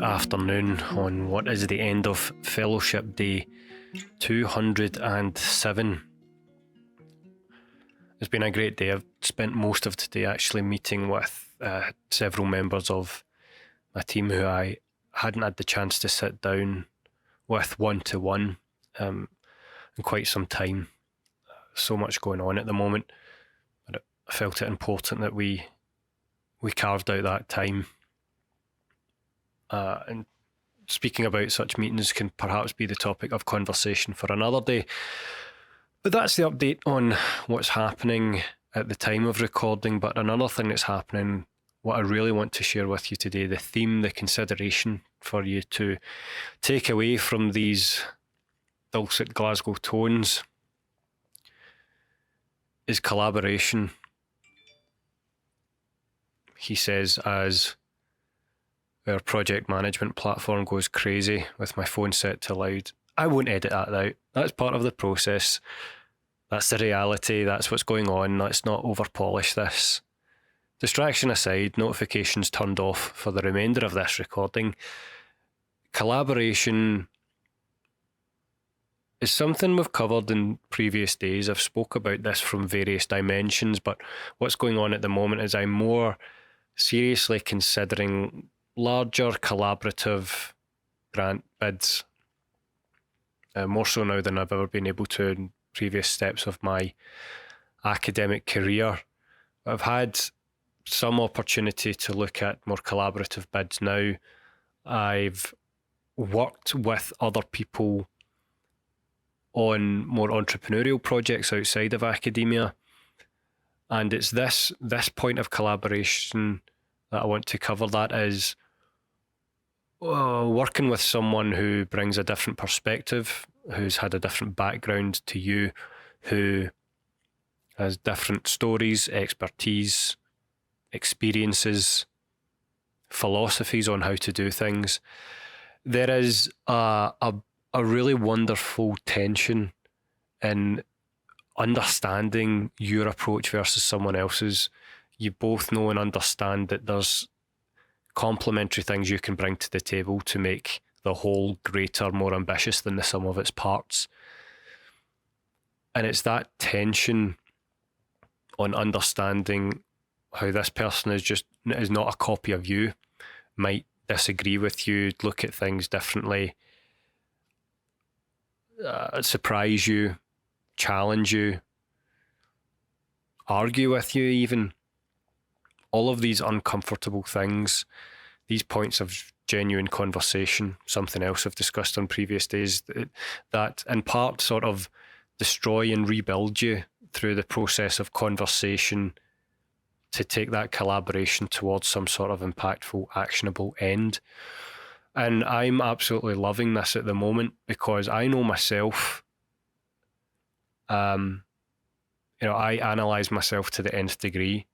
afternoon on what is the end of Fellowship Day 207. It's been a great day. I've spent most of today actually meeting with several members of my team who I hadn't had the chance to sit down with one-to-one in quite some time. So much going on at the moment, but I felt it important that we carved out that time. And speaking about such meetings can perhaps be the topic of conversation for another day. But that's the update on what's happening at the time of recording. But another thing that's happening, what I really want to share with you today, the theme, the consideration for you to take away from these dulcet Glasgow tones, is collaboration. He says, as our project management platform goes crazy with my phone set to loud. I won't edit that out. That's part of the process. That's the reality. That's what's going on. Let's not over-polish this. Distraction aside, notifications turned off for the remainder of this recording. Collaboration is something we've covered in previous days. I've spoke about this from various dimensions, but what's going on at the moment is I'm more seriously considering larger collaborative grant bids, more so now than I've ever been able to in previous steps of my academic career. I've had some opportunity to look at more collaborative bids now. I've worked with other people on more entrepreneurial projects outside of academia, and it's this point of collaboration that I want to cover. That is working with someone who brings a different perspective, who's had a different background to you, who has different stories, expertise, experiences, philosophies on how to do things. There is a really wonderful tension in understanding your approach versus someone else's. You both know and understand that there's complementary things you can bring to the table to make the whole greater, more ambitious than the sum of its parts. And it's that tension on understanding how this person is not a copy of you, might disagree with you, look at things differently, surprise you, challenge you, argue with you even. All of these uncomfortable things, these points of genuine conversation, something else I've discussed on previous days, that in part sort of destroy and rebuild you through the process of conversation to take that collaboration towards some sort of impactful, actionable end. And I'm absolutely loving this at the moment because I know myself, I analyse myself to the nth degree.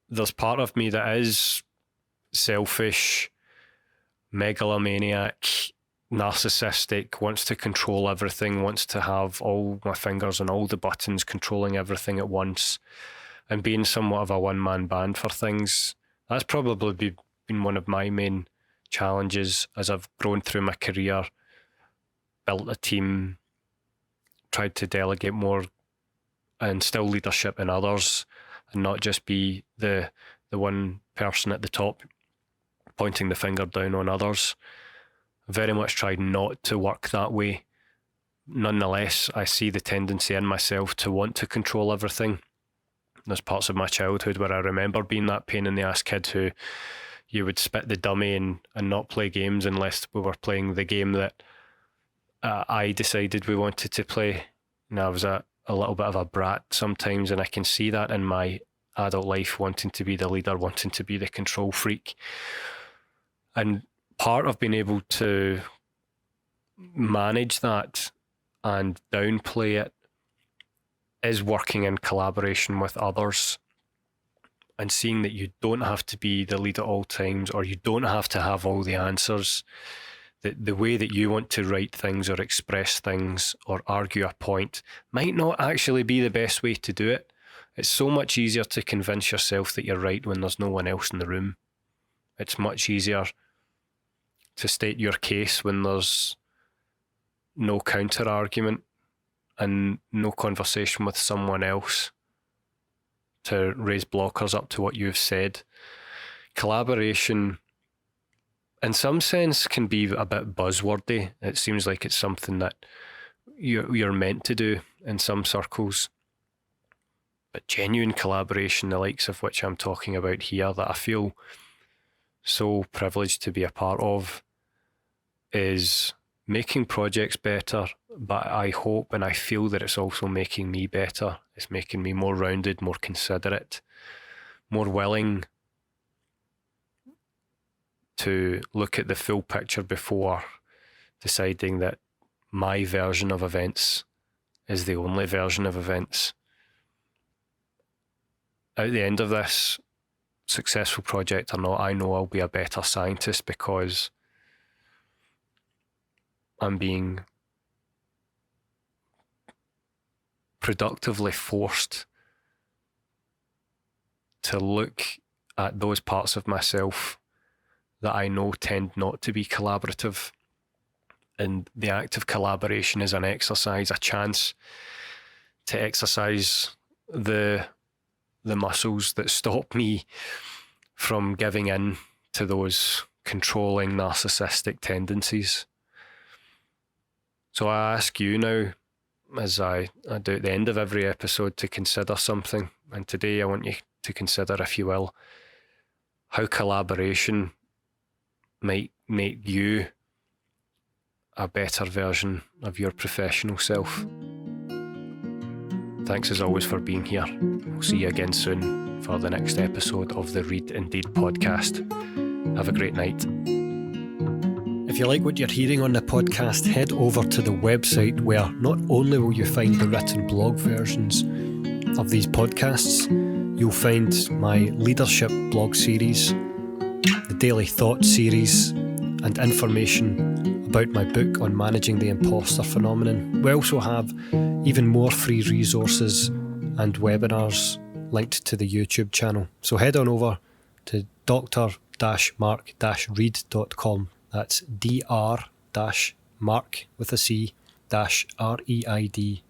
There's part of me that is selfish, megalomaniac, narcissistic, wants to control everything, wants to have all my fingers on all the buttons, controlling everything at once, and being somewhat of a one-man band for things. That's probably been one of my main challenges as I've grown through my career, built a team, tried to delegate more, and instill leadership in others, and not just be the one person at the top pointing the finger down on others. Very much tried not to work that way. Nonetheless, I see the tendency in myself to want to control everything. There's parts of my childhood where I remember being that pain in the ass kid who you would spit the dummy and not play games unless we were playing the game that I decided we wanted to play. And I was a little bit of a brat sometimes, and I can see that in my adult life, wanting to be the leader, wanting to be the control freak. And part of being able to manage that and downplay it is working in collaboration with others and seeing that you don't have to be the lead at all times, or you don't have to have all the answers. That the way that you want to write things or express things or argue a point might not actually be the best way to do it. It's so much easier to convince yourself that you're right when there's no one else in the room. It's much easier to state your case when there's no counter argument and no conversation with someone else to raise blockers up to what you've said. Collaboration, in some sense, can be a bit buzzwordy. It seems like it's something that you're meant to do in some circles. But genuine collaboration, the likes of which I'm talking about here, that I feel so privileged to be a part of, is making projects better, but I hope and I feel that it's also making me better. It's making me more rounded, more considerate, more willing to look at the full picture before deciding that my version of events is the only version of events. At the end of this, successful project or not, I know I'll be a better scientist because I'm being productively forced to look at those parts of myself that I know tend not to be collaborative. And the act of collaboration is an exercise, a chance to exercise the muscles that stop me from giving in to those controlling narcissistic tendencies. So I ask you now, as I do at the end of every episode, to consider something. And today I want you to consider, if you will, how collaboration might make you a better version of your professional self. Thanks as always for being here. We'll see you again soon for the next episode of the Read Indeed podcast. Have a great night. If you like what you're hearing on the podcast, head over to the website where not only will you find the written blog versions of these podcasts, you'll find my leadership blog series, the Daily Thought series, and information about my book on managing the imposter phenomenon. We also have even more free resources and webinars linked to the YouTube channel. So head on over to dr-mark-reid.com. That's dr-mark with a C -reid.com